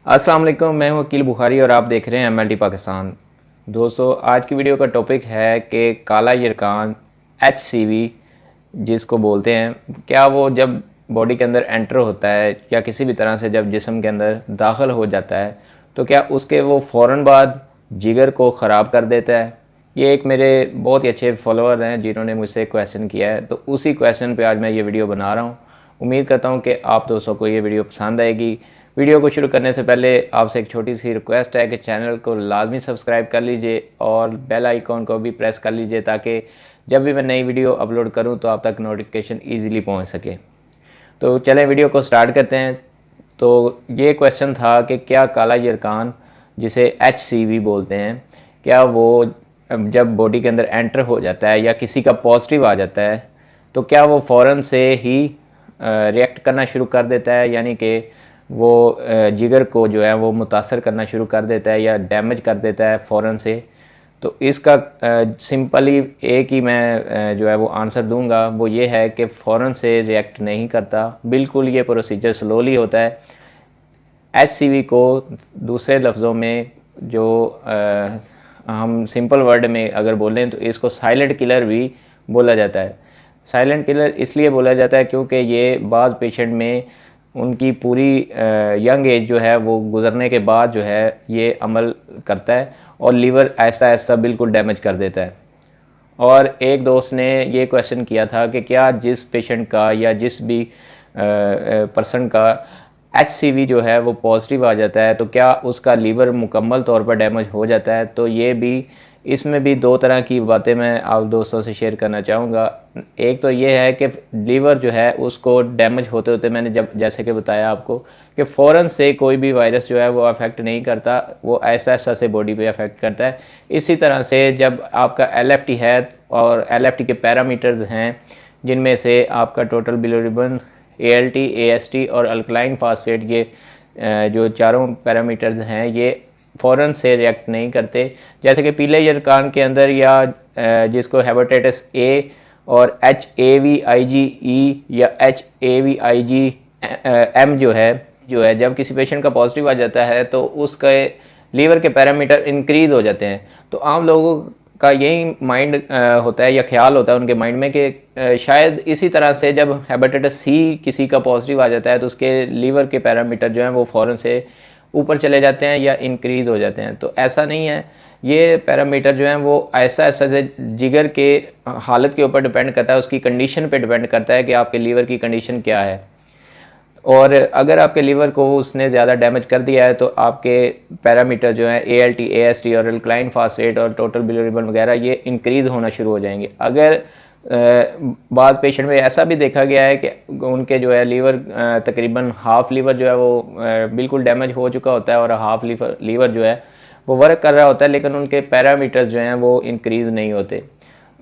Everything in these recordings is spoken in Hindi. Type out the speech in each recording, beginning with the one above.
अस्सलाम वालेकुम, मैं हूं वकील बुखारी और आप देख रहे हैं MLT पाकिस्तान। दोस्तों, आज की वीडियो का टॉपिक है कि काला यरकान HCV जिसको बोलते हैं, क्या वो जब बॉडी के अंदर एंटर होता है या किसी भी तरह से जब जिस्म के अंदर दाखिल हो जाता है तो क्या उसके वो फ़ौरन बाद जिगर को ख़राब कर देता है। ये एक मेरे बहुत ही अच्छे फॉलोअर हैं जिन्होंने मुझसे क्वेश्चन किया है, तो उसी क्वेश्चन पे आज मैं ये वीडियो बना रहा हूँ। उम्मीद करता हूँ कि आप दोस्तों को ये वीडियो पसंद आएगी। वीडियो को शुरू करने से पहले आपसे एक छोटी सी रिक्वेस्ट है कि चैनल को लाजमी सब्सक्राइब कर लीजिए और बेल आइकॉन को भी प्रेस कर लीजिए ताकि जब भी मैं नई वीडियो अपलोड करूं तो आप तक नोटिफिकेशन ईज़िली पहुंच सके। तो चलें वीडियो को स्टार्ट करते हैं। तो ये क्वेश्चन था कि क्या काला यरकान जिसे HCV बोलते हैं, क्या वो जब बॉडी के अंदर एंटर हो जाता है या किसी का पॉजिटिव आ जाता है तो क्या वो फ़ौरन से ही रिएक्ट करना शुरू कर देता है, यानी कि वो जिगर को जो है वो मुतासर करना शुरू कर देता है या डैमेज कर देता है फ़ौरन से। तो इसका सिंपली एक ही मैं जो है वो आंसर दूंगा, वो ये है कि फ़ौरन से रिएक्ट नहीं करता, बिल्कुल ये प्रोसीजर स्लोली होता है। HCV को दूसरे लफ्ज़ों में जो हम सिंपल वर्ड में अगर बोलें तो इसको साइलेंट किलर भी बोला जाता है। साइलेंट किलर इसलिए बोला जाता है क्योंकि ये बाज़ पेशेंट में उनकी पूरी यंग एज जो है वो गुज़रने के बाद जो है ये अमल करता है और लीवर ऐसा ऐसा बिल्कुल डैमेज कर देता है। और एक दोस्त ने ये क्वेश्चन किया था कि क्या जिस पेशेंट का या जिस भी पर्सन का HCV जो है वो पॉजिटिव आ जाता है तो क्या उसका लीवर मुकम्मल तौर पर डैमेज हो जाता है। तो ये भी, इसमें भी दो तरह की बातें मैं आप दोस्तों से शेयर करना चाहूँगा। एक तो ये है कि लीवर जो है उसको डैमेज होते होते मैंने जैसे कि बताया आपको कि फ़ौरन से कोई भी वायरस जो है वो अफेक्ट नहीं करता, वो ऐसा ऐसा से बॉडी पे अफेक्ट करता है। इसी तरह से जब आपका LFT है और LFT के पैरामीटर्स हैं जिनमें से आपका टोटल बिलिरुबिन, ALT, AST और अल्कलाइन फास्फेट, ये जो चारों पैरामीटर्स हैं ये फ़ौरन से रिएक्ट नहीं करते। जैसे कि पीले यरकान के अंदर या जिसको हेपेटाइटिस A और HAV-IgE या HAV-IgM जो है जब किसी पेशेंट का पॉजिटिव आ जाता है तो उसके लीवर के पैरामीटर इंक्रीज़ हो जाते हैं। तो आम लोगों का यही माइंड होता है या ख्याल होता है उनके माइंड में कि शायद इसी तरह से जब हेपेटाइटिस C किसी का पॉजिटिव आ जाता है तो उसके लीवर के पैरामीटर जो हैं वो फ़ौरन से ऊपर चले जाते हैं या इंक्रीज़ हो जाते हैं। तो ऐसा नहीं है, ये पैरामीटर जो हैं वो ऐसा ऐसा से जिगर के हालत के ऊपर डिपेंड करता है, उसकी कंडीशन पे डिपेंड करता है कि आपके लीवर की कंडीशन क्या है। और अगर आपके लीवर को उसने ज़्यादा डैमेज कर दिया है तो आपके पैरामीटर जो हैं ALT, AST और अल्कलाइन फास्फेट और टोटल बिलिरुबिन वगैरह ये इंक्रीज़ होना शुरू हो जाएंगे। अगर बाद पेशेंट में ऐसा भी देखा गया है कि उनके जो है लीवर तकरीबन हाफ़ लीवर जो है वो बिल्कुल डैमेज हो चुका होता है और हाफ़ लीवर जो है वो वर्क कर रहा होता है, लेकिन उनके पैरामीटर्स जो हैं वो इंक्रीज़ नहीं होते।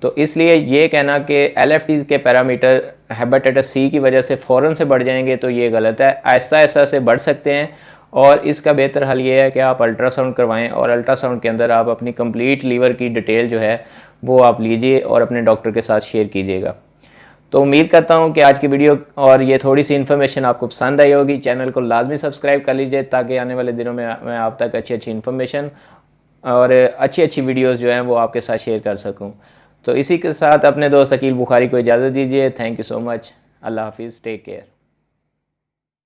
तो इसलिए ये कहना कि LFT के पैरामीटर हेपेटाइटिस C की वजह से फ़ौरन से बढ़ जाएंगे तो ये गलत है। ऐसा ऐसा से बढ़ सकते हैं और इसका बेहतर हल ये है कि आप अल्ट्रासाउंड करवाएं और अल्ट्रासाउंड के अंदर आप अपनी कंप्लीट लीवर की डिटेल जो है वो आप लीजिए और अपने डॉक्टर के साथ शेयर कीजिएगा। तो उम्मीद करता हूँ कि आज की वीडियो और ये थोड़ी सी इन्फॉर्मेशन आपको पसंद आई होगी। चैनल को लाजमी सब्सक्राइब कर लीजिए ताकि आने वाले दिनों में मैं आप तक अच्छी अच्छी इन्फॉर्मेशन और अच्छी अच्छी वीडियोज़ जो हैं वो आपके साथ शेयर कर सकूँ। तो इसी के साथ अपने दोस्त वकील बुखारी को इजाज़त दीजिए। Thank you so much. अल्लाह हाफिज़, टेक केयर।